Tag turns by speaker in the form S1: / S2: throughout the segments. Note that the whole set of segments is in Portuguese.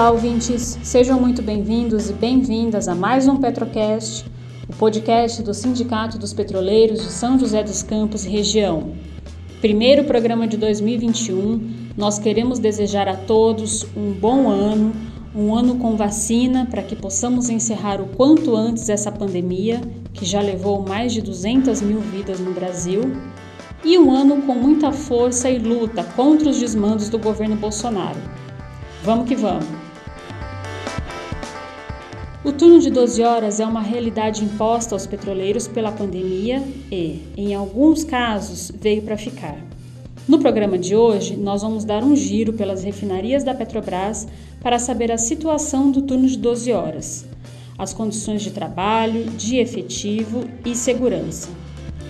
S1: Olá, ouvintes! Sejam muito bem-vindos e bem-vindas a mais um Petrocast, o podcast do Sindicato dos Petroleiros de São José dos Campos e região. Primeiro programa de 2021, nós queremos desejar a todos um bom ano, um ano com vacina para que possamos encerrar o quanto antes essa pandemia, que já levou mais de 200 mil vidas no Brasil, e um ano com muita força e luta contra os desmandos do governo Bolsonaro. Vamos que vamos! O turno de 12 horas é uma realidade imposta aos petroleiros pela pandemia e, em alguns casos, veio para ficar. No programa de hoje, nós vamos dar um giro pelas refinarias da Petrobras para saber a situação do turno de 12 horas, as condições de trabalho, de efetivo e segurança.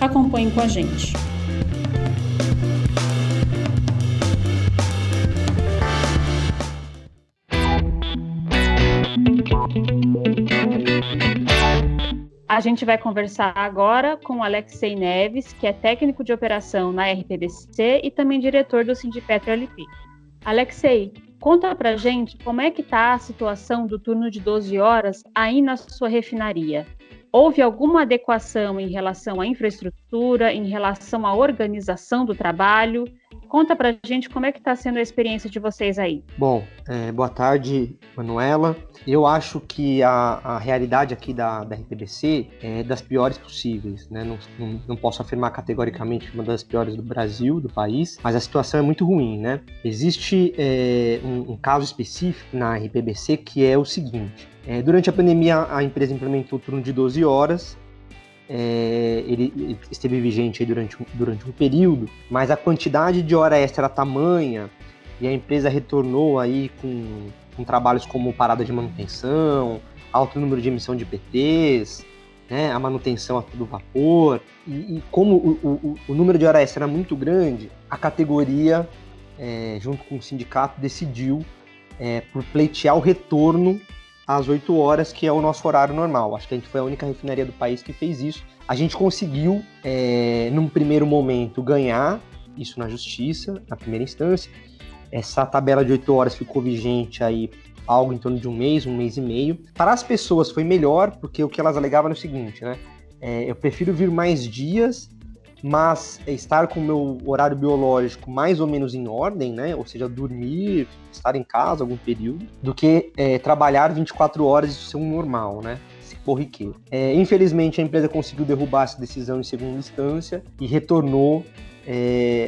S1: Acompanhem com a gente. A gente vai conversar agora com o Alexei Neves, que é técnico de operação na RPBC e também diretor do Sindipetro LP. Alexei, conta pra gente como é que está a situação do turno de 12 horas aí na sua refinaria. Houve alguma adequação em relação à infraestrutura, em relação à organização do trabalho? Conta pra gente como é que está sendo a experiência de vocês aí.
S2: Bom, boa tarde, Manuela. Eu acho que a realidade aqui da RPBC é das piores possíveis, né? Não posso afirmar categoricamente uma das piores do Brasil, do país, mas a situação é muito ruim, né? Existe um caso específico na RPBC que é o seguinte. Durante a pandemia, a empresa implementou o turno de 12 horas, ele esteve vigente aí durante um período, mas a quantidade de hora extra era tamanha e a empresa retornou aí com trabalhos como parada de manutenção, alto número de emissão de PTs, né, a manutenção a todo vapor, e como o número de hora extra era muito grande, a categoria, junto com o sindicato, decidiu por pleitear o retorno às 8 horas, que é o nosso horário normal. Acho que a gente foi a única refinaria do país que fez isso. A gente conseguiu, num primeiro momento, ganhar isso na justiça, na primeira instância. Essa tabela de 8 horas ficou vigente aí algo em torno de um mês e meio. Para as pessoas foi melhor, porque o que elas alegavam era o seguinte, né? Eu prefiro vir mais dias, mas estar com o meu horário biológico mais ou menos em ordem, né? Ou seja, dormir, estar em casa algum período, do que trabalhar 24 horas e isso ser um normal, né? Corriqueiro. Infelizmente, a empresa conseguiu derrubar essa decisão em segunda instância e retornou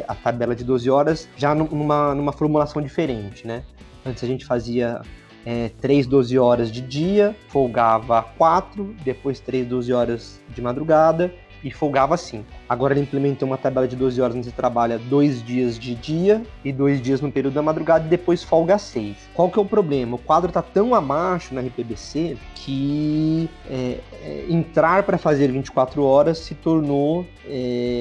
S2: a tabela de 12 horas já numa formulação diferente, né? Antes a gente fazia 3 12 horas de dia, folgava 4, depois 3 12 horas de madrugada e folgava 5. Agora ele implementou uma tabela de 12 horas onde você trabalha 2 dias de dia e 2 dias no período da madrugada e depois folga 6. Qual que é o problema? O quadro está tão abaixo na RPBC que entrar para fazer 24 horas se tornou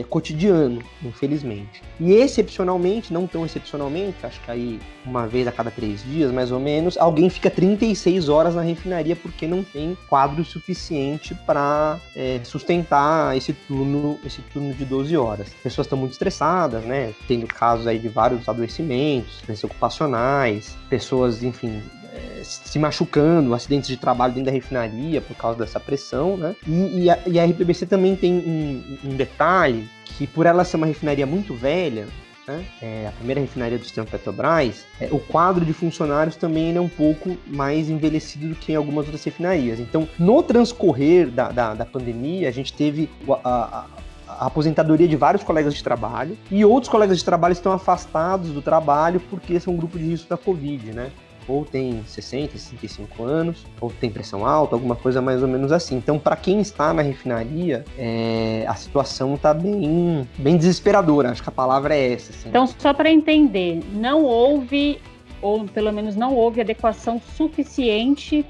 S2: cotidiano, infelizmente. E excepcionalmente, não tão excepcionalmente, acho que aí uma vez a cada 3 dias, mais ou menos, alguém fica 36 horas na refinaria porque não tem quadro suficiente para sustentar esse turno de 12 horas. As pessoas estão muito estressadas, né? Tendo casos aí de vários adoecimentos, doenças ocupacionais, pessoas, enfim, se machucando, acidentes de trabalho dentro da refinaria por causa dessa pressão, né? E a RPBC também tem um detalhe que, por ela ser uma refinaria muito velha, né? A primeira refinaria do sistema Petrobras, o quadro de funcionários também é um pouco mais envelhecido do que em algumas outras refinarias. Então, no transcorrer da pandemia, a gente teve a aposentadoria de vários colegas de trabalho e outros colegas de trabalho estão afastados do trabalho porque são um grupo de risco da Covid, né? Ou tem 60, 65 anos, ou tem pressão alta, alguma coisa mais ou menos assim. Então, para quem está na refinaria, a situação está bem desesperadora. Acho que a palavra é essa. Assim.
S1: Então, só para entender, não houve, ou pelo menos não houve adequação suficiente,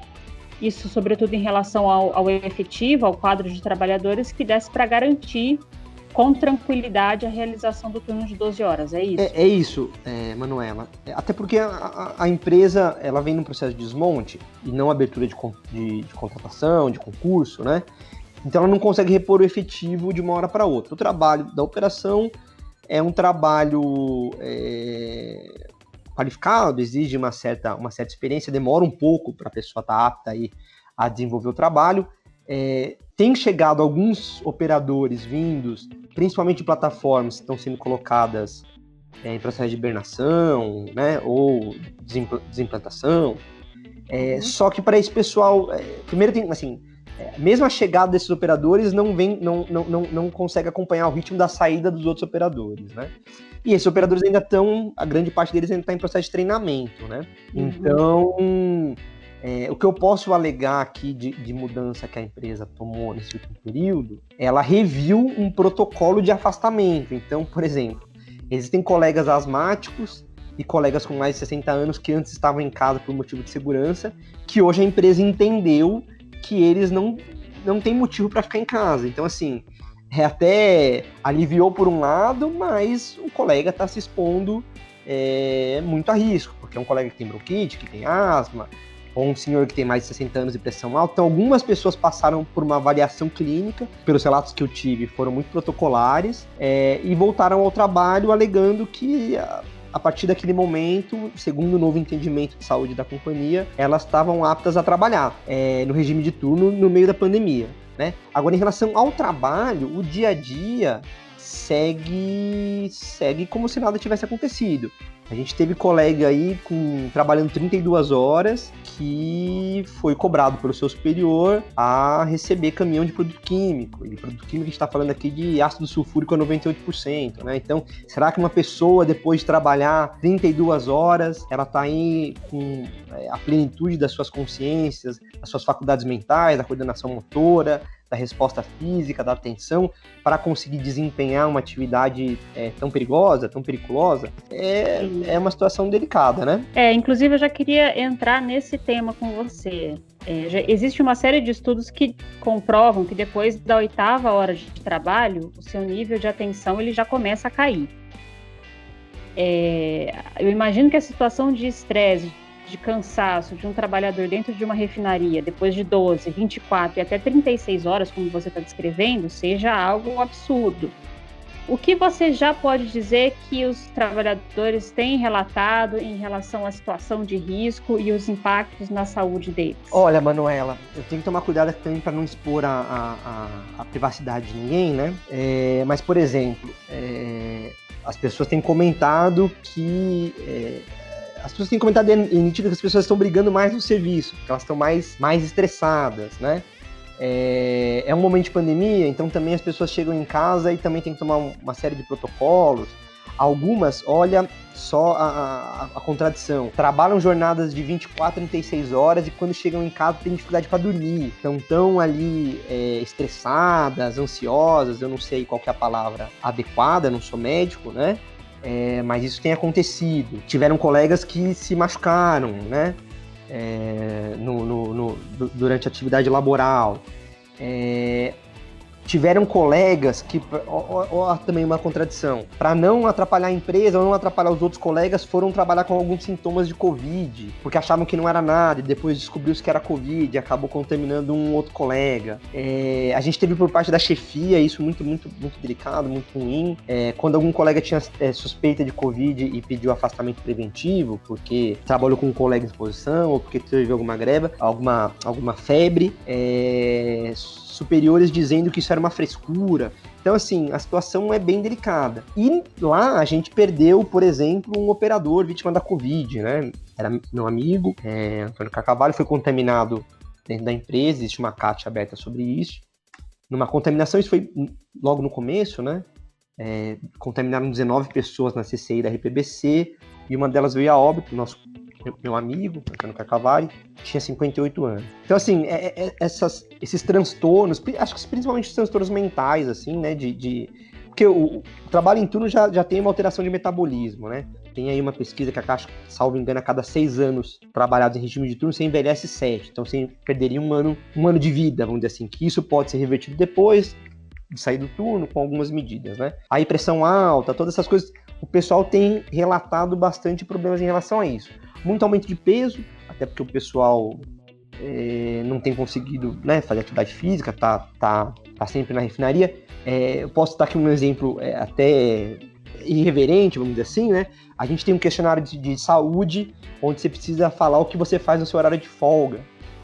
S1: isso sobretudo em relação ao efetivo, ao quadro de trabalhadores, que desse para garantir com tranquilidade a realização do turno de 12 horas, é isso?
S2: É isso, Manuela. Até porque a empresa ela vem num processo de desmonte e não abertura de contratação, de concurso, né? Então ela não consegue repor o efetivo de uma hora para outra. O trabalho da operação é um trabalho qualificado, exige uma certa experiência, demora um pouco para a pessoa estar apta aí a desenvolver o trabalho. Tem chegado alguns operadores vindos, principalmente de plataformas que estão sendo colocadas em processo de hibernação, né, ou desimplantação. Só que para esse pessoal, primeiro tem, assim, mesmo a chegada desses operadores não consegue acompanhar o ritmo da saída dos outros operadores, né? E esses operadores ainda estão, a grande parte deles ainda está em processo de treinamento, né? Então, o que eu posso alegar aqui de mudança que a empresa tomou nesse último período, ela reviu um protocolo de afastamento. Então, por exemplo, existem colegas asmáticos e colegas com mais de 60 anos que antes estavam em casa por motivo de segurança, que hoje a empresa entendeu que eles não têm motivo para ficar em casa. Então, assim, até aliviou por um lado, mas o colega está se expondo muito a risco, porque é um colega que tem bronquite, que tem asma, ou um senhor que tem mais de 60 anos de pressão alta. Então, algumas pessoas passaram por uma avaliação clínica, pelos relatos que eu tive, foram muito protocolares, e voltaram ao trabalho alegando que, a partir daquele momento, segundo o novo entendimento de saúde da companhia, elas estavam aptas a trabalhar no regime de turno no meio da pandemia, né? Agora, em relação ao trabalho, o dia a dia segue como se nada tivesse acontecido. A gente teve colega aí trabalhando 32 horas que foi cobrado pelo seu superior a receber caminhão de produto químico. E produto químico a gente está falando aqui de ácido sulfúrico a 98%, né? Então, será que uma pessoa, depois de trabalhar 32 horas, ela está aí com a plenitude das suas consciências, das suas faculdades mentais, da coordenação motora, da resposta física, da atenção, para conseguir desempenhar uma atividade tão perigosa, tão periculosa? É uma situação delicada, né?
S1: Inclusive eu já queria entrar nesse tema com você. Já existe uma série de estudos que comprovam que depois da 8ª hora de trabalho, o seu nível de atenção ele já começa a cair. Eu imagino que a situação de estresse, de cansaço de um trabalhador dentro de uma refinaria, depois de 12, 24 e até 36 horas, como você está descrevendo, seja algo absurdo. O que você já pode dizer que os trabalhadores têm relatado em relação à situação de risco e os impactos na saúde deles?
S2: Olha, Manuela, eu tenho que tomar cuidado também para não expor a privacidade de ninguém, né? Mas, por exemplo, as pessoas têm comentado que... as pessoas têm comentado nítido que as pessoas estão brigando mais no serviço, porque elas estão mais estressadas, né? É um momento de pandemia, então também as pessoas chegam em casa e também tem que tomar uma série de protocolos. Algumas, olha só a contradição, trabalham jornadas de 24, 36 horas e quando chegam em casa têm dificuldade para dormir. Então estão ali estressadas, ansiosas, eu não sei qual que é a palavra adequada, não sou médico, né? Mas isso tem acontecido. Tiveram colegas que se machucaram, né? Durante a atividade laboral. Tiveram colegas que, também uma contradição, para não atrapalhar a empresa ou não atrapalhar os outros colegas, foram trabalhar com alguns sintomas de Covid, porque achavam que não era nada e depois descobriu-se que era Covid e acabou contaminando um outro colega. A gente teve por parte da chefia isso muito, muito, muito delicado, muito ruim, quando algum colega tinha suspeita de Covid e pediu afastamento preventivo, porque trabalhou com um colega em exposição ou porque teve alguma greve, alguma febre, superiores dizendo que isso era uma frescura. Então, assim, a situação é bem delicada. E lá a gente perdeu, por exemplo, um operador vítima da Covid, né? Era meu amigo, Antônio Carcavalho, foi contaminado dentro da empresa, existe uma CAT aberta sobre isso. Numa contaminação, isso foi logo no começo, né? Contaminaram 19 pessoas na CCI da RPBC e uma delas veio a óbito, meu amigo, Antônio Carcavalho, tinha 58 anos. Então, assim, esses transtornos, acho que principalmente os transtornos mentais, assim, né, porque o trabalho em turno já tem uma alteração de metabolismo, né? Tem aí uma pesquisa que a Caixa, salvo engano, a cada 6 anos trabalhados em regime de turno, você envelhece 7. Então, você perderia um ano de vida, vamos dizer assim, que isso pode ser revertido depois de sair do turno com algumas medidas, né? Aí, pressão alta, todas essas coisas, o pessoal tem relatado bastante problemas em relação a isso. Muito aumento de peso, até porque o pessoal não tem conseguido, né, fazer atividade física, tá sempre na refinaria. Eu posso dar aqui um exemplo até irreverente, vamos dizer assim, né? A gente tem um questionário de saúde, onde você precisa falar o que você faz no seu horário de folga.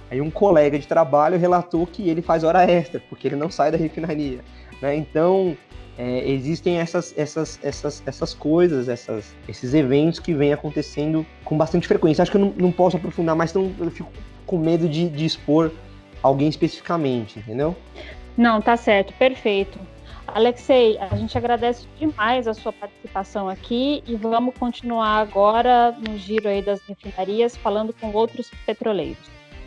S2: Aí um colega de trabalho relatou que ele faz hora extra, porque ele não sai da refinaria, né? Então, existem essas coisas, esses eventos que vêm acontecendo com bastante frequência. Acho que eu não posso aprofundar mais, então eu fico com medo de expor alguém especificamente, entendeu?
S1: Não, tá certo, perfeito. Alexei, a gente agradece demais a sua participação aqui e vamos continuar agora no giro aí das refinarias, falando com outros petroleiros.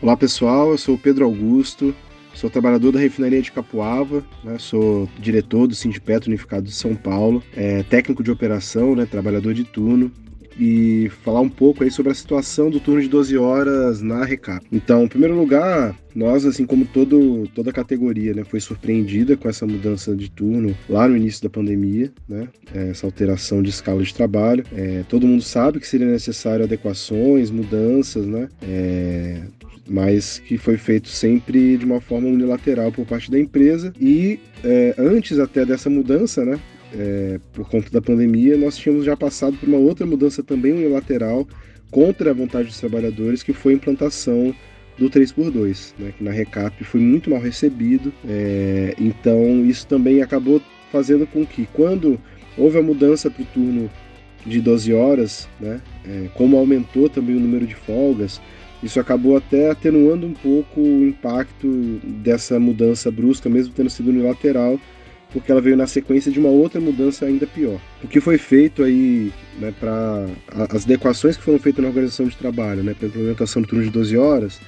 S3: Olá pessoal, eu sou o Pedro Augusto, sou trabalhador da refinaria de Capuava, né, sou diretor do Sindipetro Unificado de São Paulo, técnico de operação, né, trabalhador de turno, e falar um pouco aí sobre a situação do turno de 12 horas na Recap. Então, em primeiro lugar, nós, assim como toda a categoria, né, foi surpreendida com essa mudança de turno lá no início da pandemia, né, essa alteração de escala de trabalho. Todo mundo sabe que seria necessário adequações, mudanças, né, mas que foi feito sempre de uma forma unilateral por parte da empresa e antes até dessa mudança, né, por conta da pandemia, nós tínhamos já passado por uma outra mudança também unilateral contra a vontade dos trabalhadores, que foi a implantação do 3x2, né, que na Recap foi muito mal recebido, então isso também acabou fazendo com que, quando houve a mudança para o turno de 12 horas, né, como aumentou também o número de folgas, isso acabou até atenuando um pouco o impacto dessa mudança brusca, mesmo tendo sido unilateral, porque ela veio na sequência de uma outra mudança ainda pior. O que foi feito aí, né, para as adequações que foram feitas na organização de trabalho, né, para a implementação do turno de 12 horas,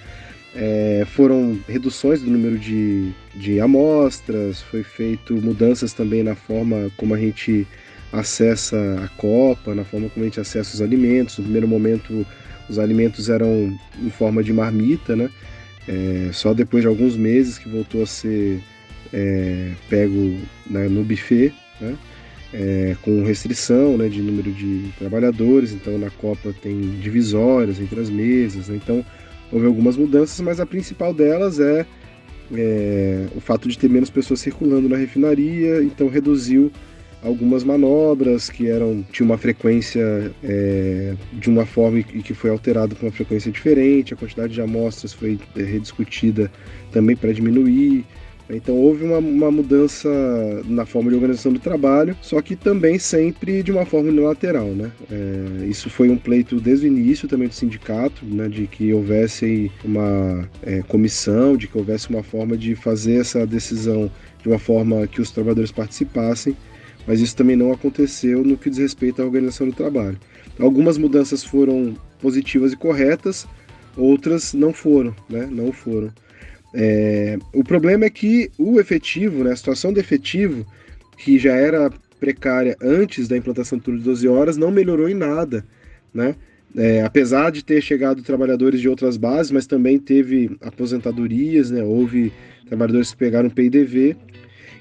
S3: foram reduções do número de amostras, foi feito mudanças também na forma como a gente acessa a copa, na forma como a gente acessa os alimentos. No primeiro momento, os alimentos eram em forma de marmita, né, só depois de alguns meses que voltou a ser pego, né, no buffet, né, com restrição, né, de número de trabalhadores. Então na Copa tem divisórias entre as mesas, né, então houve algumas mudanças, mas a principal delas é o fato de ter menos pessoas circulando na refinaria, então reduziu algumas manobras que tinham uma frequência de uma forma e que foi alterada com uma frequência diferente, a quantidade de amostras foi rediscutida também para diminuir. Então houve uma mudança na forma de organização do trabalho, só que também sempre de uma forma unilateral, né? Isso foi um pleito desde o início também do sindicato, né, de que houvesse uma comissão, de que houvesse uma forma de fazer essa decisão de uma forma que os trabalhadores participassem, mas isso também não aconteceu no que diz respeito à organização do trabalho. Algumas mudanças foram positivas e corretas, outras não foram, né? Não foram. O problema é que o efetivo, né, a situação do efetivo, que já era precária antes da implantação do turno de 12 horas, não melhorou em nada, né? Apesar de ter chegado trabalhadores de outras bases, mas também teve aposentadorias, né? Houve trabalhadores que pegaram PIDV.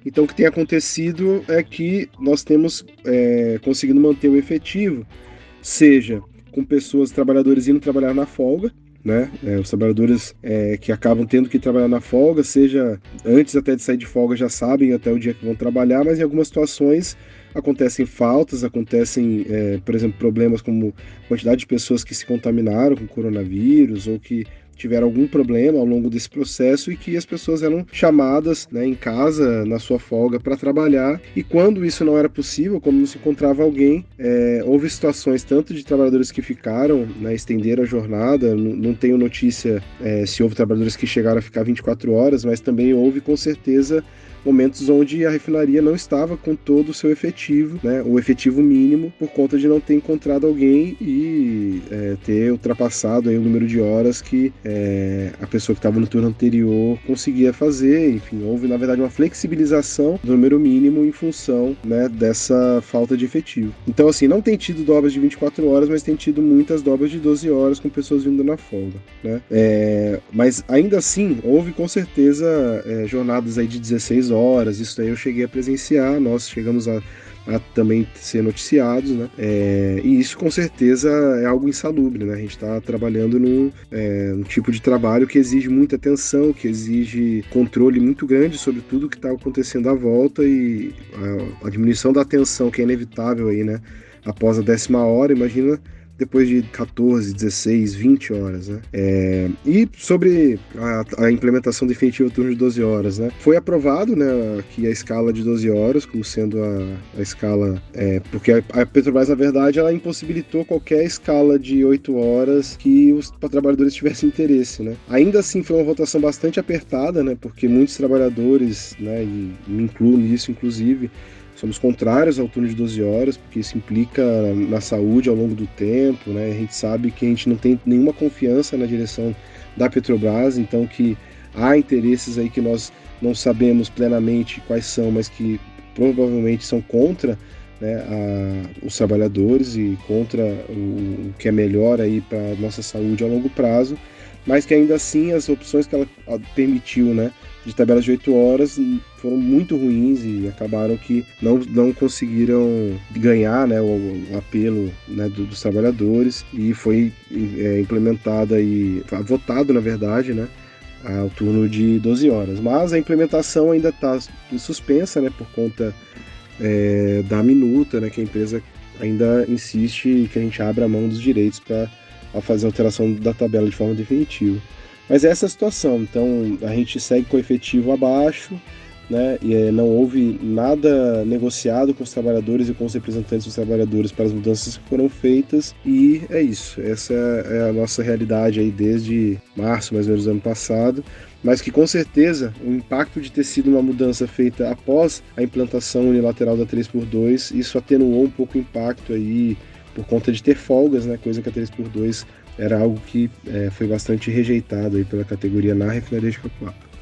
S3: Então o que tem acontecido é que nós temos conseguido manter o efetivo, seja com trabalhadores indo trabalhar na folga, né? Os trabalhadores que acabam tendo que trabalhar na folga, seja antes até de sair de folga, já sabem até o dia que vão trabalhar, mas em algumas situações acontecem faltas, acontecem, por exemplo, problemas como quantidade de pessoas que se contaminaram com coronavírus ou que tiveram algum problema ao longo desse processo e que as pessoas eram chamadas, né, em casa, na sua folga, para trabalhar, e quando isso não era possível, como não se encontrava alguém, houve situações tanto de trabalhadores que ficaram, né, estenderam a jornada. Não tenho notícia se houve trabalhadores que chegaram a ficar 24 horas, mas também houve, com certeza, momentos onde a refinaria não estava com todo o seu efetivo, né, o efetivo mínimo, por conta de não ter encontrado alguém e ter ultrapassado aí o número de horas que a pessoa que estava no turno anterior conseguia fazer. Enfim, houve, na verdade, uma flexibilização do número mínimo em função, né, dessa falta de efetivo. Então, assim, não tem tido dobras de 24 horas, mas tem tido muitas dobras de 12 horas com pessoas vindo na folga, né? Mas, ainda assim, houve, com certeza, jornadas aí de 16 horas. Isso aí eu cheguei a presenciar, nós chegamos a também ser noticiados, né? E isso com certeza é algo insalubre, né? A gente está trabalhando num tipo de trabalho que exige muita atenção, que exige controle muito grande sobre tudo que está acontecendo à volta, e a diminuição da atenção que é inevitável aí, né? Após a 10ª hora, imagina depois de 14, 16, 20 horas, né? E sobre a implementação definitiva do turno de 12 horas, né? Foi aprovado, né, que a escala de 12 horas, como sendo a escala... porque a Petrobras, na verdade, ela impossibilitou qualquer escala de 8 horas que os trabalhadores tivessem interesse, né? Ainda assim, foi uma votação bastante apertada, né? Porque muitos trabalhadores, né, e me incluo nisso, inclusive, somos contrários ao turno de 12 horas, porque isso implica na saúde ao longo do tempo, né? A gente sabe que a gente não tem nenhuma confiança na direção da Petrobras, então que há interesses aí que nós não sabemos plenamente quais são, mas que provavelmente são contra, né, os trabalhadores e contra o que é melhor aí para a nossa saúde a longo prazo, mas que ainda assim as opções que ela permitiu, né, de tabelas de 8 horas foram muito ruins e acabaram que não conseguiram ganhar, né, o apelo, né, dos trabalhadores, e foi implementada e votado, na verdade, né, ao turno de 12 horas. Mas a implementação ainda está suspensa, né, por conta da minuta, né, que a empresa ainda insiste que a gente abra a mão dos direitos para fazer a alteração da tabela de forma definitiva. Mas essa é a situação, então a gente segue com o efetivo abaixo, né, e não houve nada negociado com os trabalhadores e com os representantes dos trabalhadores para as mudanças que foram feitas, e é isso. Essa é a nossa realidade aí desde março, mais ou menos, do ano passado, mas que com certeza o impacto de ter sido uma mudança feita após a implantação unilateral da 3x2, isso atenuou um pouco o impacto aí por conta de ter folgas, né, coisa que a 3x2 era algo que foi bastante rejeitado aí pela categoria na refinaria de Capuava.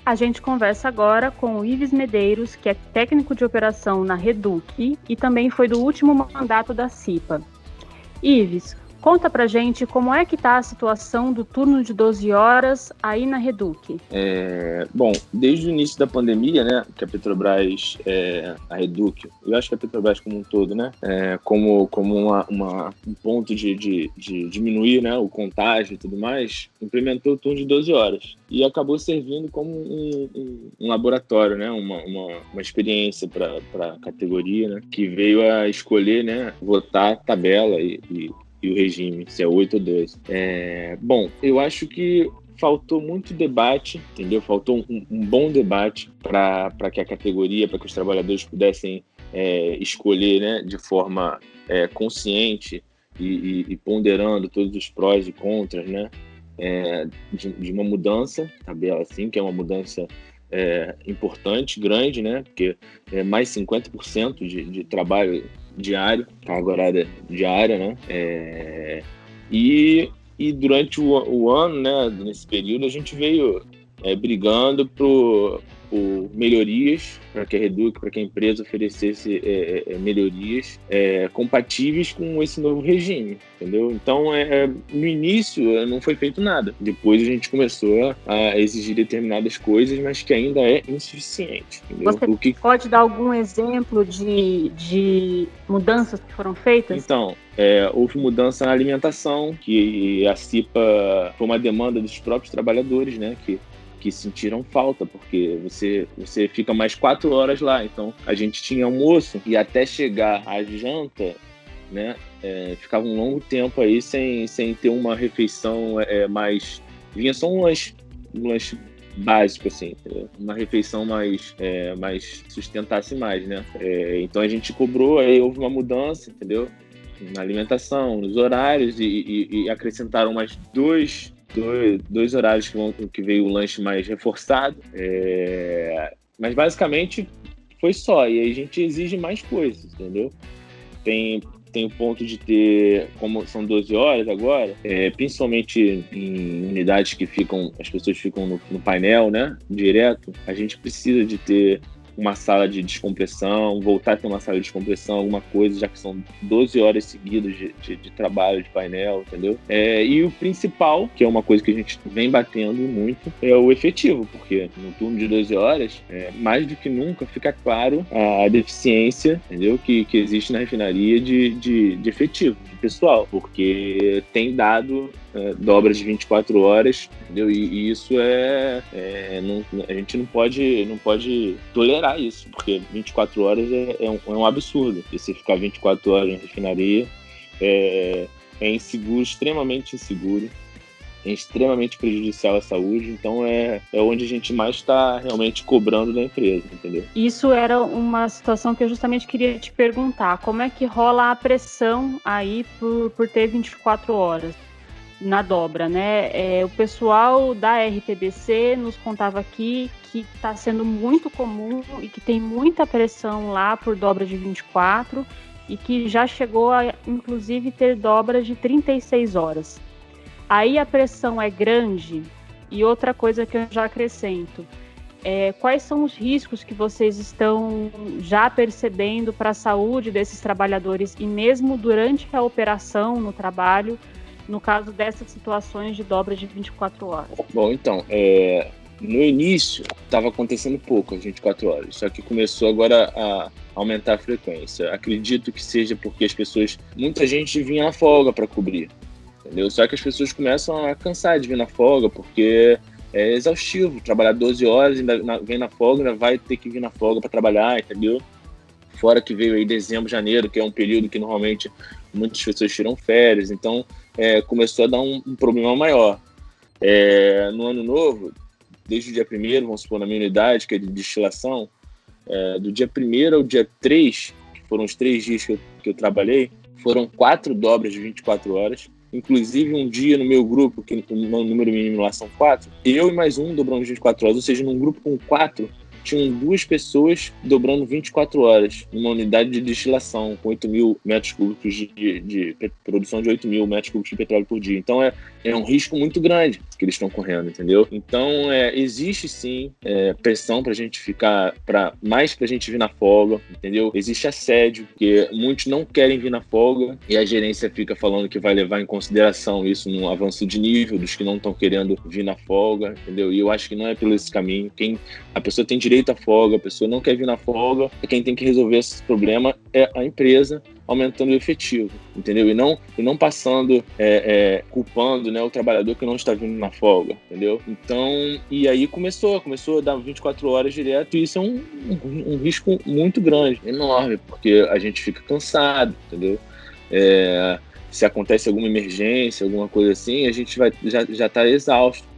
S1: A gente conversa agora com o Ives Medeiros, que é técnico de operação na Reduc e também foi do último mandato da CIPA. Ives, conta pra gente como é que tá a situação do turno de 12 horas aí na Reduc.
S4: Bom, desde o início da pandemia, né, que a Petrobras, a Reduc, eu acho que a Petrobras como um todo, né, como um ponto de diminuir, né, o contágio e tudo mais, implementou o turno de 12 horas e acabou servindo como um laboratório, né, uma experiência para a categoria, né, que veio a escolher, né, votar a tabela e o regime, se é 8 ou 12. Bom, eu acho que faltou muito debate, entendeu? Faltou um bom debate para que a categoria, para que os trabalhadores pudessem escolher, né, de forma consciente e ponderando todos os prós e contras, né, de uma mudança, tabela assim, que é uma mudança importante, grande, né, porque é mais 50% de trabalho diário, carga horária diária, né? E durante o ano, né, nesse período, a gente veio brigando por melhorias, para que a Reduc, para que a empresa oferecesse melhorias compatíveis com esse novo regime, entendeu? Então, no início, não foi feito nada. Depois a gente começou a exigir determinadas coisas, mas que ainda é insuficiente, entendeu?
S1: Você pode dar algum exemplo de mudanças que foram feitas?
S4: Então, houve mudança na alimentação, que a CIPA foi uma demanda dos próprios trabalhadores, né, que sentiram falta, porque você fica mais 4 horas lá. Então, a gente tinha almoço e até chegar à janta, né, ficava um longo tempo aí sem ter uma refeição mais... Vinha só um lanche básico, assim, uma refeição mais sustentasse mais, né? Então, a gente cobrou, aí houve uma mudança, entendeu? Na alimentação, nos horários, e acrescentaram mais dois horários que veio o lanche mais reforçado, mas basicamente foi só, e aí a gente exige mais coisas, entendeu? Tem o ponto de ter, como são 12 horas agora, principalmente em unidades que as pessoas ficam no painel, né, direto, a gente precisa de ter uma sala de descompressão, voltar a ter uma sala de descompressão, alguma coisa, já que são 12 horas seguidas de trabalho, de painel, entendeu? E o principal, que é uma coisa que a gente vem batendo muito, é o efetivo, porque no turno de 12 horas, mais do que nunca, fica claro a deficiência, entendeu? Que existe na refinaria de efetivo, de pessoal, porque tem dado dobras de 24 horas, entendeu? E isso a gente não pode tolerar isso, porque 24 horas é um absurdo. E se ficar 24 horas na refinaria, é inseguro, extremamente inseguro, é extremamente prejudicial à saúde, então é onde a gente mais está realmente cobrando da empresa, entendeu?
S1: Isso era uma situação que eu justamente queria te perguntar, como é que rola a pressão aí por ter 24 horas na dobra, né? O pessoal da RPBC nos contava aqui que está sendo muito comum e que tem muita pressão lá por dobra de 24 e que já chegou a, inclusive, ter dobras de 36 horas. Aí a pressão é grande. E outra coisa que eu já acrescento, quais são os riscos que vocês estão já percebendo para a saúde desses trabalhadores e mesmo durante a operação no trabalho, no caso dessas situações de dobra de 24 horas? Bom,
S4: então, no início estava acontecendo pouco às 24 horas, só que começou agora a aumentar a frequência. Acredito que seja porque muita gente vinha na folga para cobrir, entendeu? Só que as pessoas começam a cansar de vir na folga, porque é exaustivo, trabalhar 12 horas, ainda vem na folga, ainda vai ter que vir na folga para trabalhar, entendeu? Fora que veio aí dezembro, janeiro, que é um período que normalmente muitas pessoas tiram férias, então começou a dar um problema maior. No ano novo, desde o dia 1º, vamos supor, na minha unidade, que é de destilação, do dia 1º ao dia 3, que foram os 3 dias que eu trabalhei, foram 4 dobras de 24 horas, inclusive um dia no meu grupo, que o número mínimo lá são 4, eu e mais um dobramos 24 horas, ou seja, num grupo com 4, tinham 2 pessoas dobrando 24 horas numa unidade de destilação com 8 mil metros cúbicos de produção de 8 mil metros cúbicos de petróleo por dia. Então é um risco muito grande que eles estão correndo, entendeu? Então existe sim pressão pra gente ficar, mais pra gente vir na folga, entendeu? Existe assédio, porque muitos não querem vir na folga e a gerência fica falando que vai levar em consideração isso no avanço de nível dos que não estão querendo vir na folga, entendeu? E eu acho que não é pelo esse caminho. A pessoa tem direito à folga, a pessoa não quer vir na folga, quem tem que resolver esse problema é a empresa, aumentando o efetivo, entendeu? E não passando, culpando, né, o trabalhador que não está vindo na folga, entendeu? Então, e aí começou a dar 24 horas direto, e isso é um risco muito grande, enorme, porque a gente fica cansado, entendeu? Se acontece alguma emergência, alguma coisa assim, a gente já está exausto.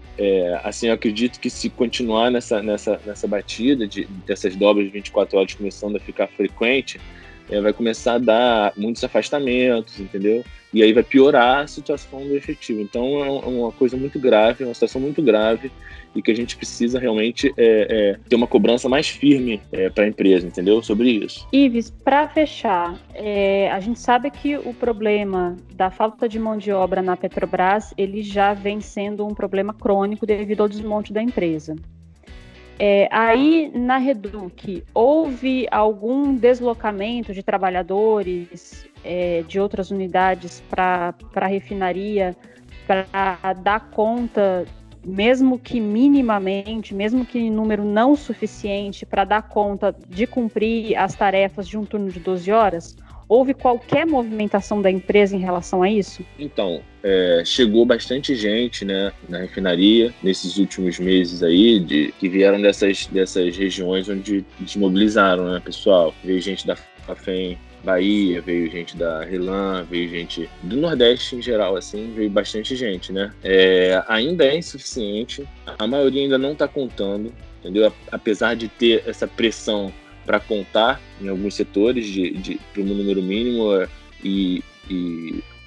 S4: Assim, eu acredito que se continuar nessa batida dessas dobras de 24 horas começando a ficar frequente, vai começar a dar muitos afastamentos, entendeu? E aí vai piorar a situação do efetivo. Então é uma coisa muito grave, é uma situação muito grave e que a gente precisa realmente ter uma cobrança mais firme para a empresa, entendeu? Sobre isso.
S1: Ives, para fechar, a gente sabe que o problema da falta de mão de obra na Petrobras, ele já vem sendo um problema crônico devido ao desmonte da empresa. Aí, na Reduc, houve algum deslocamento de trabalhadores de outras unidades para a refinaria para dar conta, mesmo que minimamente, mesmo que em número não suficiente, para dar conta de cumprir as tarefas de um turno de 12 horas? Houve qualquer movimentação da empresa em relação a isso?
S4: Então, chegou bastante gente, né, na refinaria nesses últimos meses aí, que vieram dessas regiões onde desmobilizaram, né, pessoal. Veio gente da FAFEM Bahia, veio gente da Relan, veio gente do Nordeste em geral, assim, veio bastante gente, né. Ainda é insuficiente, a maioria ainda não está contando, entendeu? Apesar de ter essa pressão para contar em alguns setores para um número mínimo e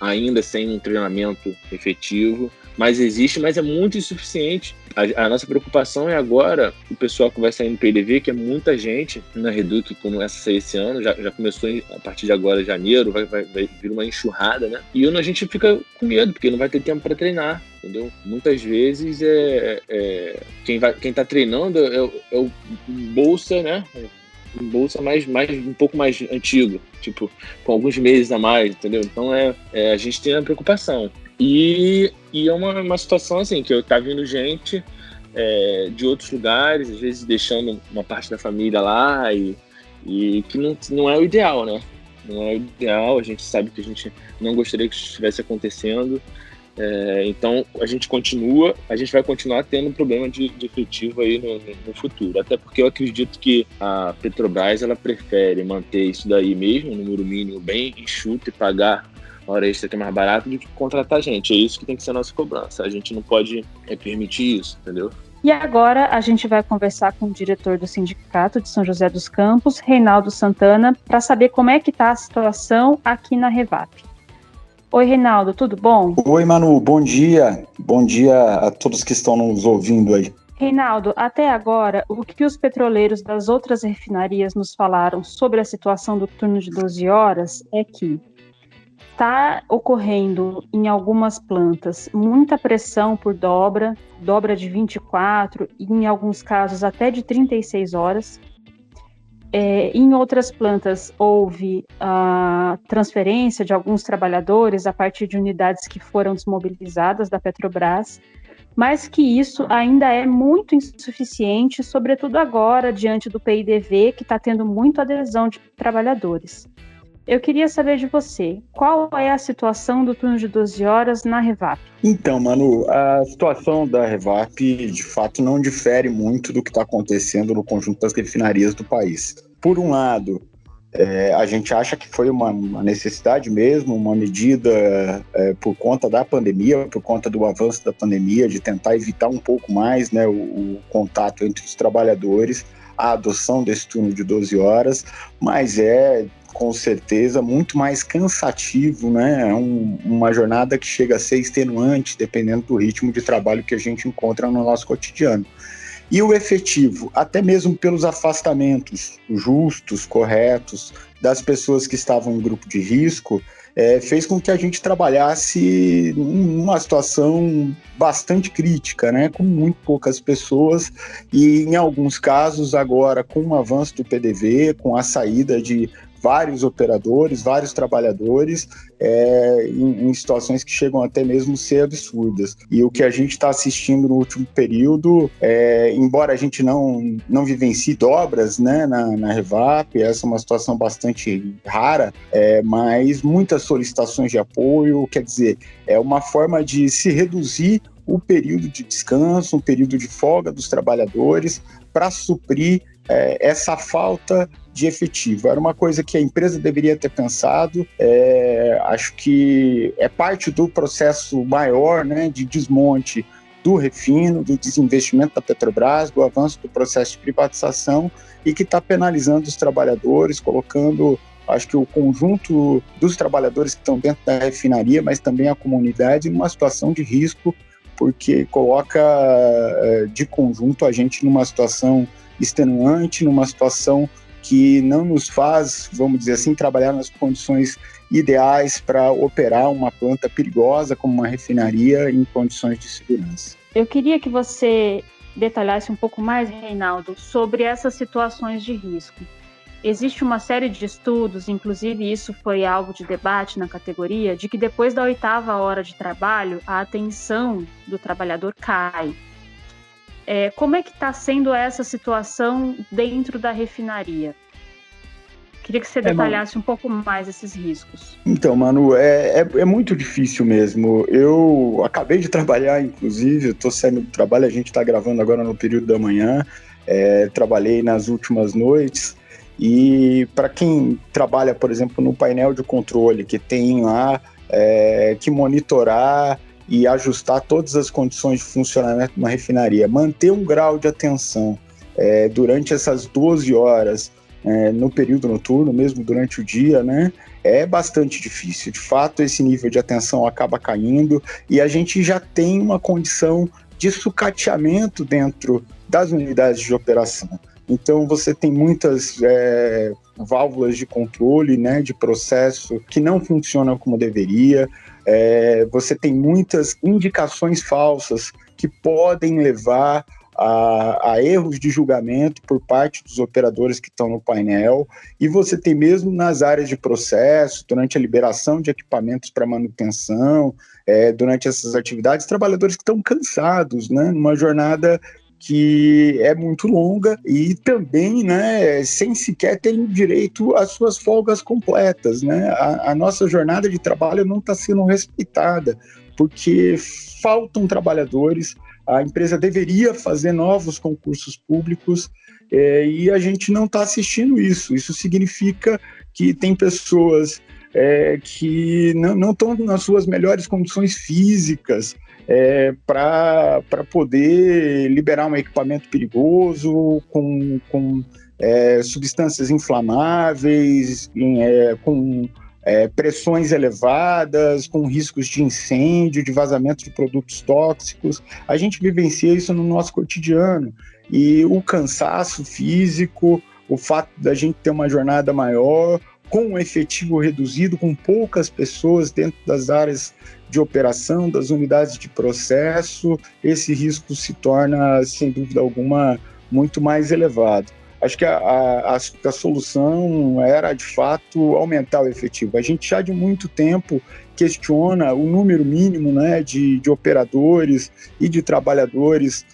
S4: ainda sem um treinamento efetivo, mas existe, mas é muito insuficiente. A nossa preocupação é agora o pessoal que vai sair no PDV, que é muita gente na Reduc, como esse ano, já começou a partir de agora, janeiro, vai vir uma enxurrada, né? E a gente fica com medo, porque não vai ter tempo para treinar, entendeu? Muitas vezes quem tá treinando é o bolsa, né? em bolsa um pouco mais antigo, tipo, com alguns meses a mais, entendeu? Então a gente tem a preocupação. E é uma situação assim, que tá vindo gente de outros lugares, às vezes deixando uma parte da família lá, e que não é o ideal, né? Não é o ideal, a gente sabe que a gente não gostaria que isso estivesse acontecendo. Então a gente vai continuar tendo um problema de efetivo aí no futuro, até porque eu acredito que a Petrobras ela prefere manter isso daí mesmo, um número mínimo bem enxuto, e pagar hora extra que é mais barato do que contratar gente. É isso que tem que ser a nossa cobrança, a gente não pode permitir isso, entendeu?
S1: E agora a gente vai conversar com o diretor do Sindicato de São José dos Campos, Reinaldo Santana, para saber como é que está a situação aqui na Revap. Oi, Reinaldo, tudo bom?
S5: Oi, Manu, bom dia. Bom dia a todos que estão nos ouvindo aí.
S1: Reinaldo, até agora, o que os petroleiros das outras refinarias nos falaram sobre a situação do turno de 12 horas é que está ocorrendo em algumas plantas muita pressão por dobra de 24 e em alguns casos até de 36 horas. Em outras plantas houve a transferência de alguns trabalhadores a partir de unidades que foram desmobilizadas da Petrobras, mas que isso ainda é muito insuficiente, sobretudo agora, diante do PIDV, que está tendo muita adesão de trabalhadores. Eu queria saber de você, qual é a situação do turno de 12 horas na Revap?
S5: Então, Manu, a situação da Revap, de fato, não difere muito do que está acontecendo no conjunto das refinarias do país. Por um lado, a gente acha que foi uma necessidade mesmo, uma medida por conta da pandemia, por conta do avanço da pandemia, de tentar evitar um pouco mais, né, o contato entre os trabalhadores, a adoção desse turno de 12 horas, mas com certeza muito mais cansativo, né? Uma jornada que chega a ser extenuante, dependendo do ritmo de trabalho que a gente encontra no nosso cotidiano. E o efetivo, até mesmo pelos afastamentos justos, corretos, das pessoas que estavam em grupo de risco, fez com que a gente trabalhasse numa situação bastante crítica, né? Com muito poucas pessoas e, em alguns casos, agora com o avanço do PDV, com a saída de vários operadores, vários trabalhadores, em situações que chegam até mesmo a ser absurdas. E o que a gente está assistindo no último período, embora a gente não vivencie dobras, né, na Revap, essa é uma situação bastante rara, mas muitas solicitações de apoio, quer dizer, é uma forma de se reduzir o período de descanso, um período de folga dos trabalhadores para suprir essa falta de efetivo. Era uma coisa que a empresa deveria ter pensado, acho que é parte do processo maior, né, de desmonte do refino, do desinvestimento da Petrobras, do avanço do processo de privatização e que está penalizando os trabalhadores, colocando, acho que o conjunto dos trabalhadores que estão dentro da refinaria, mas também a comunidade, numa situação de risco, porque coloca de conjunto a gente numa situação extenuante, numa situação que não nos faz, vamos dizer assim, trabalhar nas condições ideais para operar uma planta perigosa como uma refinaria em condições de segurança.
S1: Eu queria que você detalhasse um pouco mais, Reinaldo, sobre essas situações de risco. Existe uma série de estudos, inclusive isso foi alvo de debate na categoria, de que depois da 8ª hora de trabalho, a atenção do trabalhador cai. Como é que está sendo essa situação dentro da refinaria? Queria que você detalhasse um pouco mais esses riscos.
S5: Então, Manu, é muito difícil mesmo. Eu acabei de trabalhar, inclusive, eu estou saindo do trabalho, a gente está gravando agora no período da manhã, trabalhei nas últimas noites, e para quem trabalha, por exemplo, no painel de controle, que tem lá que monitorar e ajustar todas as condições de funcionamento de uma refinaria, manter um grau de atenção durante essas 12 horas, no período noturno, mesmo durante o dia, né, é bastante difícil. De fato, esse nível de atenção acaba caindo e a gente já tem uma condição de sucateamento dentro das unidades de operação. Então, você tem muitas válvulas de controle, né, de processo que não funcionam como deveria. Você tem muitas indicações falsas que podem levar a erros de julgamento por parte dos operadores que estão no painel, e você tem mesmo nas áreas de processo, durante a liberação de equipamentos para manutenção, durante essas atividades, trabalhadores que estão cansados, né, numa jornada que é muito longa e também, né, sem sequer ter direito às suas folgas completas, né? A nossa jornada de trabalho não está sendo respeitada, porque faltam trabalhadores, a empresa deveria fazer novos concursos públicos e a gente não está assistindo isso. Isso significa que tem pessoas que não estão nas suas melhores condições físicas para poder liberar um equipamento perigoso, com substâncias inflamáveis, com pressões elevadas, com riscos de incêndio, de vazamento de produtos tóxicos. A gente vivencia isso no nosso cotidiano. E o cansaço físico, o fato da gente ter uma jornada maior, com um efetivo reduzido, com poucas pessoas dentro das áreas de operação, das unidades de processo, esse risco se torna, sem dúvida alguma, muito mais elevado. Acho que a solução era, de fato, aumentar o efetivo. A gente já de muito tempo questiona o número mínimo, né, de operadores e de trabalhadores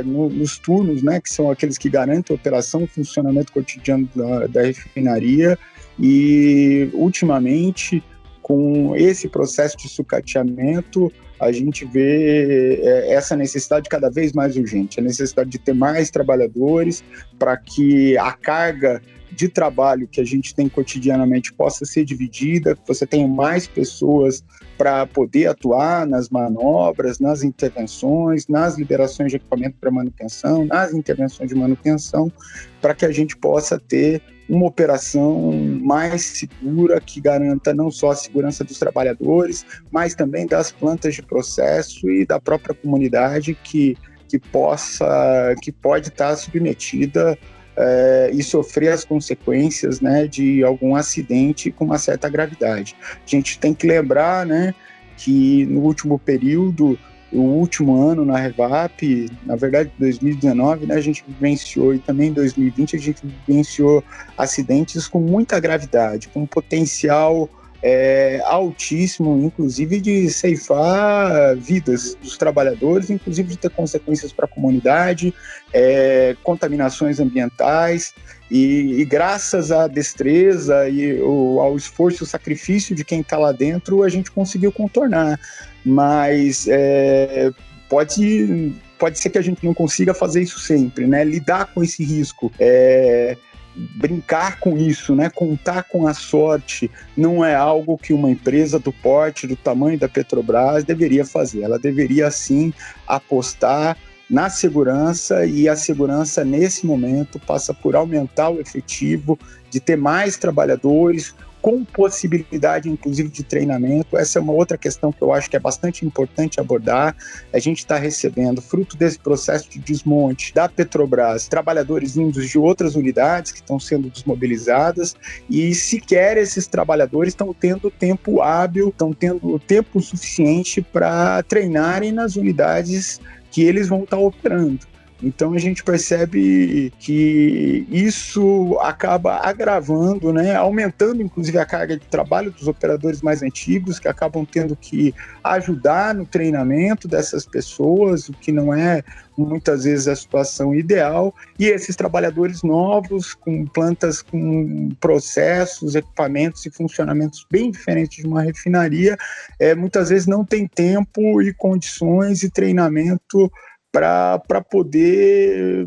S5: nos turnos, né, que são aqueles que garantem a operação, o funcionamento cotidiano da refinaria. E, ultimamente, com esse processo de sucateamento, a gente vê essa necessidade cada vez mais urgente, a necessidade de ter mais trabalhadores para que a carga de trabalho que a gente tem cotidianamente possa ser dividida, que você tenha mais pessoas para poder atuar nas manobras, nas intervenções, nas liberações de equipamento para manutenção, nas intervenções de manutenção, para que a gente possa ter uma operação mais segura, que garanta não só a segurança dos trabalhadores, mas também das plantas de processo e da própria comunidade que pode estar submetida e sofrer as consequências, né, de algum acidente com uma certa gravidade. A gente tem que lembrar, né, que no último período, o último ano na Revap, na verdade 2019, né, a gente vivenciou, e também em 2020 a gente vivenciou acidentes com muita gravidade, com potencial altíssimo, inclusive de ceifar vidas dos trabalhadores, inclusive de ter consequências para a comunidade, contaminações ambientais, e graças à destreza e ao esforço e sacrifício de quem está lá dentro, a gente conseguiu contornar. Mas pode ser que a gente não consiga fazer isso sempre, né? Lidar com esse risco, brincar com isso, né? Contar com a sorte, não é algo que uma empresa do porte, do tamanho da Petrobras deveria fazer. Ela deveria, sim, apostar na segurança, e a segurança, nesse momento, passa por aumentar o efetivo, de ter mais trabalhadores, com possibilidade, inclusive, de treinamento. Essa é uma outra questão que eu acho que é bastante importante abordar. A gente está recebendo, fruto desse processo de desmonte da Petrobras, trabalhadores vindos de outras unidades que estão sendo desmobilizadas, e sequer esses trabalhadores estão tendo tempo hábil, estão tendo tempo suficiente para treinarem nas unidades que eles vão estar operando. Então a gente percebe que isso acaba agravando, né, aumentando inclusive a carga de trabalho dos operadores mais antigos, que acabam tendo que ajudar no treinamento dessas pessoas, o que não é muitas vezes a situação ideal, e esses trabalhadores novos, com plantas com processos, equipamentos e funcionamentos bem diferentes de uma refinaria, muitas vezes não tem tempo e condições e treinamento para poder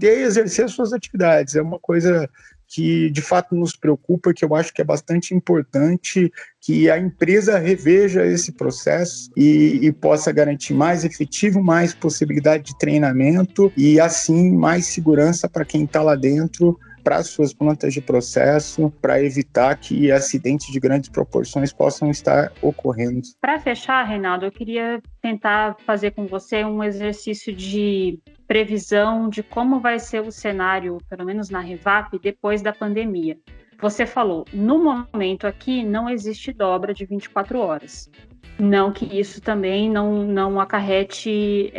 S5: exercer suas atividades. É uma coisa que de fato nos preocupa, que eu acho que é bastante importante que a empresa reveja esse processo e possa garantir mais efetivo, mais possibilidade de treinamento e assim mais segurança para quem está lá dentro, para as suas plantas de processo, para evitar que acidentes de grandes proporções possam estar ocorrendo.
S1: Para fechar, Reinaldo, eu queria tentar fazer com você um exercício de previsão de como vai ser o cenário, pelo menos na Revap, depois da pandemia. Você falou, no momento aqui não existe dobra de 24 horas. Não que isso também não acarrete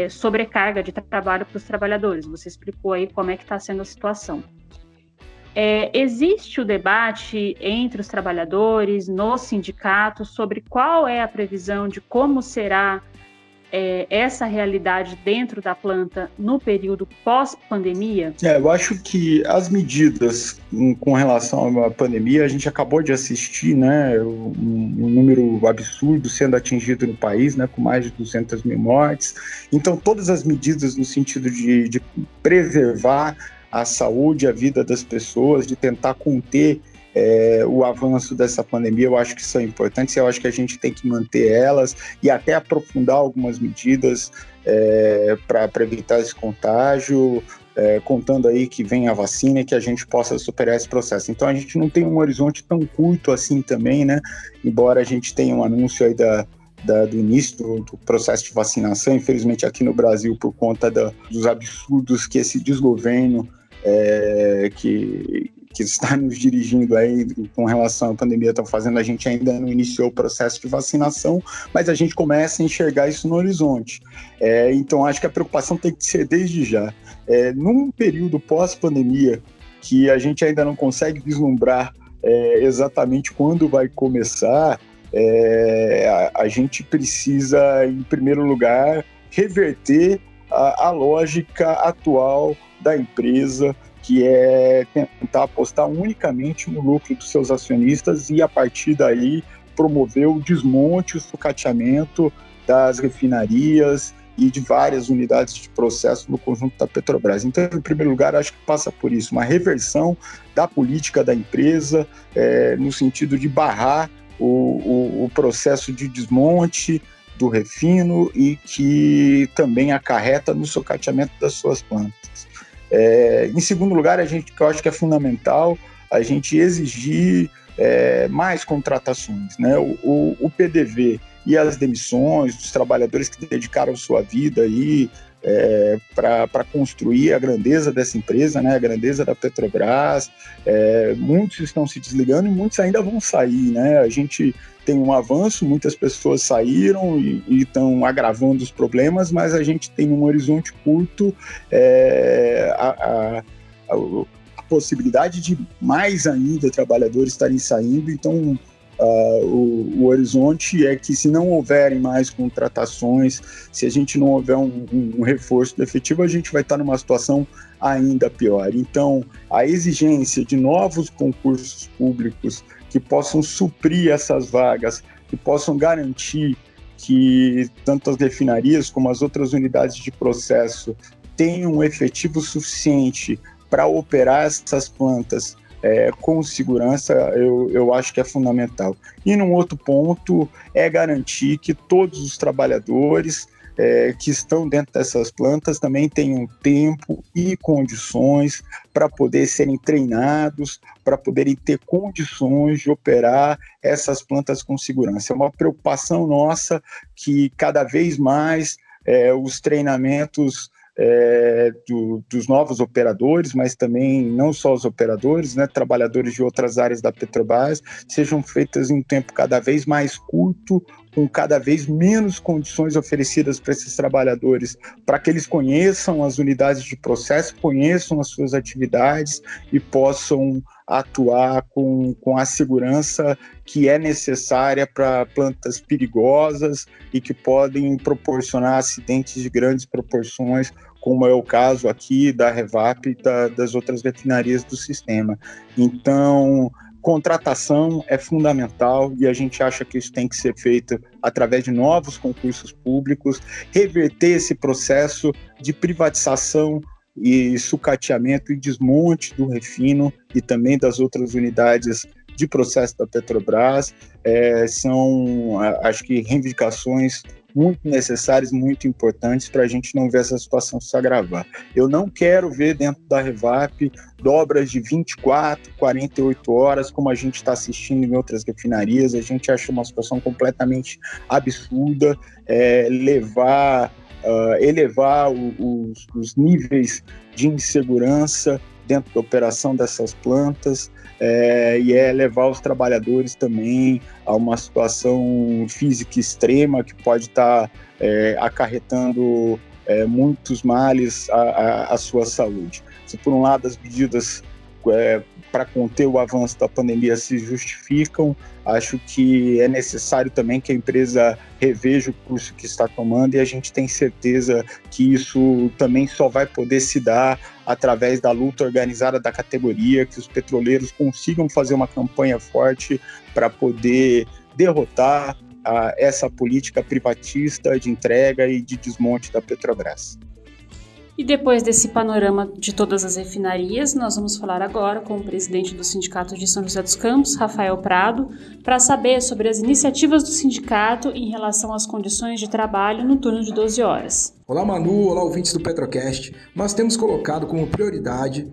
S1: sobrecarga de trabalho para os trabalhadores. Você explicou aí como é que está sendo a situação. Existe o debate entre os trabalhadores, no sindicato, sobre qual é a previsão de como será essa realidade dentro da planta no período pós-pandemia?
S5: Eu acho que as medidas com relação à pandemia, a gente acabou de assistir, né, um número absurdo sendo atingido no país, né, com mais de 200 mil mortes. Então, todas as medidas no sentido de preservar a saúde, a vida das pessoas, de tentar conter o avanço dessa pandemia, eu acho que são importantes, eu acho que a gente tem que manter elas e até aprofundar algumas medidas para evitar esse contágio, contando aí que vem a vacina e que a gente possa superar esse processo. Então a gente não tem um horizonte tão curto assim também, né? Embora a gente tenha um anúncio aí do início do processo de vacinação, infelizmente aqui no Brasil, por conta dos absurdos que esse desgoverno que está nos dirigindo aí com relação à pandemia estão fazendo, a gente ainda não iniciou o processo de vacinação, mas a gente começa a enxergar isso no horizonte. Então acho que a preocupação tem que ser desde já. Num período pós-pandemia, que a gente ainda não consegue vislumbrar exatamente quando vai começar, a gente precisa, em primeiro lugar, reverter a lógica atual da empresa, que é tentar apostar unicamente no lucro dos seus acionistas e, a partir daí, promover o desmonte, o sucateamento das refinarias e de várias unidades de processo no conjunto da Petrobras. Então, em primeiro lugar, acho que passa por isso, uma reversão da política da empresa, no sentido de barrar o processo de desmonte do refino e que também acarreta no sucateamento das suas plantas. Em segundo lugar, que eu acho que é fundamental a gente exigir mais contratações, né? O PDV e as demissões dos trabalhadores que dedicaram sua vida aí para construir a grandeza dessa empresa, né? A grandeza da Petrobras. Muitos estão se desligando e muitos ainda vão sair, né? A gente tem um avanço, muitas pessoas saíram e estão agravando os problemas, mas a gente tem um horizonte curto, a possibilidade de mais ainda trabalhadores estarem saindo. Então o horizonte é que, se não houverem mais contratações, se a gente não houver um reforço efetivo, a gente vai estar numa situação ainda pior. Então a exigência de novos concursos públicos que possam suprir essas vagas, que possam garantir que tanto as refinarias como as outras unidades de processo tenham um efetivo suficiente para operar essas plantas com segurança, eu acho que é fundamental. E num outro ponto é garantir que todos os trabalhadores que estão dentro dessas plantas também tenham tempo e condições para poder serem treinados, para poderem ter condições de operar essas plantas com segurança. É uma preocupação nossa que cada vez mais os treinamentos dos novos operadores, mas também não só os operadores, né, trabalhadores de outras áreas da Petrobras, sejam feitas em um tempo cada vez mais curto, com cada vez menos condições oferecidas para esses trabalhadores, para que eles conheçam as unidades de processo, conheçam as suas atividades e possam atuar com a segurança que é necessária para plantas perigosas e que podem proporcionar acidentes de grandes proporções, como é o caso aqui da Revap e das outras refinarias do sistema. Então, contratação é fundamental e a gente acha que isso tem que ser feito através de novos concursos públicos, reverter esse processo de privatização e sucateamento e desmonte do refino e também das outras unidades de processo da Petrobras. São, acho que, reivindicações muito necessárias, muito importantes para a gente não ver essa situação se agravar. Eu não quero ver dentro da Revap dobras de 24, 48 horas, como a gente está assistindo em outras refinarias. A gente acha uma situação completamente absurda, elevar os níveis de insegurança dentro da operação dessas plantas, e levar os trabalhadores também a uma situação física extrema que pode estar acarretando muitos males à sua saúde. Se por um lado as medidas para conter o avanço da pandemia se justificam, acho que é necessário também que a empresa reveja o curso que está tomando, e a gente tem certeza que isso também só vai poder se dar através da luta organizada da categoria, que os petroleiros consigam fazer uma campanha forte para poder derrotar essa política privatista de entrega e de desmonte da Petrobras.
S1: E depois desse panorama de todas as refinarias, nós vamos falar agora com o presidente do Sindicato de São José dos Campos, Rafael Prado, para saber sobre as iniciativas do sindicato em relação às condições de trabalho no turno de 12 horas.
S6: Olá Manu, olá ouvintes do Petrocast. Nós temos colocado como prioridade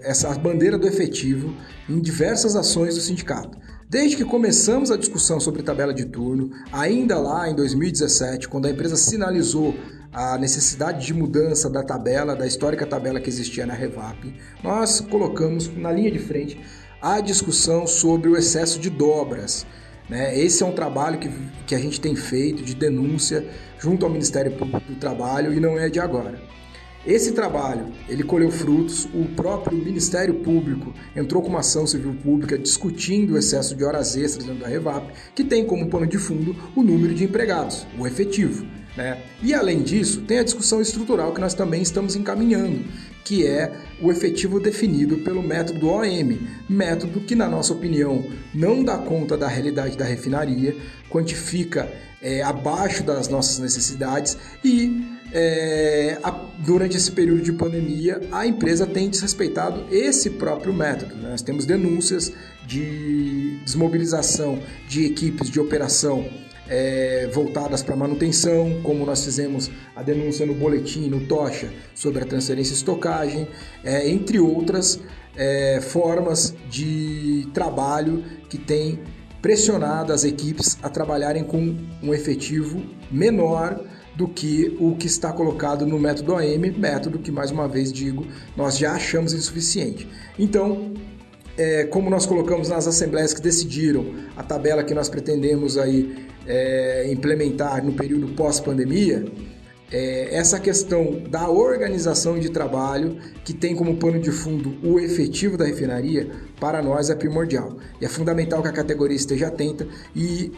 S6: essa bandeira do efetivo em diversas ações do sindicato. Desde que começamos a discussão sobre tabela de turno, ainda lá em 2017, quando a empresa sinalizou a necessidade de mudança da tabela, da histórica tabela que existia na Revap, nós colocamos na linha de frente a discussão sobre o excesso de dobras. Esse é um trabalho que a gente tem feito de denúncia junto ao Ministério Público do Trabalho e não é de agora. Esse trabalho, ele colheu frutos, o próprio Ministério Público entrou com uma ação civil pública discutindo o excesso de horas extras dentro da Revap, que tem como pano de fundo o número de empregados, o efetivo. E além disso, tem a discussão estrutural que nós também estamos encaminhando, que é o efetivo definido pelo método OM, método que, na nossa opinião, não dá conta da realidade da refinaria, quantifica abaixo das nossas necessidades e durante esse período de pandemia a empresa tem desrespeitado esse próprio método. Nós temos denúncias de desmobilização de equipes de operação voltadas para manutenção, como nós fizemos a denúncia no boletim, no Tocha, sobre a transferência e estocagem, entre outras formas de trabalho que tem pressionado as equipes a trabalharem com um efetivo menor do que o que está colocado no método OM, método que, mais uma vez digo, nós já achamos insuficiente. Então, como nós colocamos nas assembleias que decidiram a tabela que nós pretendemos aí implementar no período pós-pandemia, essa questão da organização de trabalho, que tem como pano de fundo o efetivo da refinaria, para nós é primordial. E é fundamental que a categoria esteja atenta e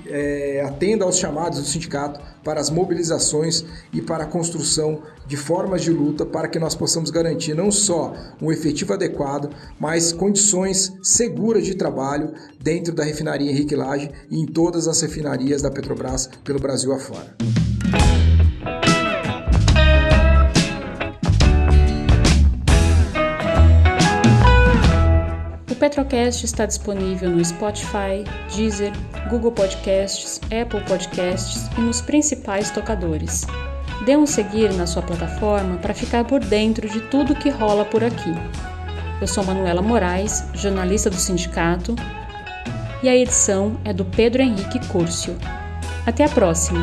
S6: atenda aos chamados do sindicato para as mobilizações e para a construção de formas de luta para que nós possamos garantir não só um efetivo adequado, mas condições seguras de trabalho dentro da refinaria Henrique Lage e em todas as refinarias da Petrobras pelo Brasil afora.
S1: O Petrocast está disponível no Spotify, Deezer, Google Podcasts, Apple Podcasts e nos principais tocadores. Dê um seguir na sua plataforma para ficar por dentro de tudo que rola por aqui. Eu sou Manuela Moraes, jornalista do sindicato, e a edição é do Pedro Henrique Curcio. Até a próxima!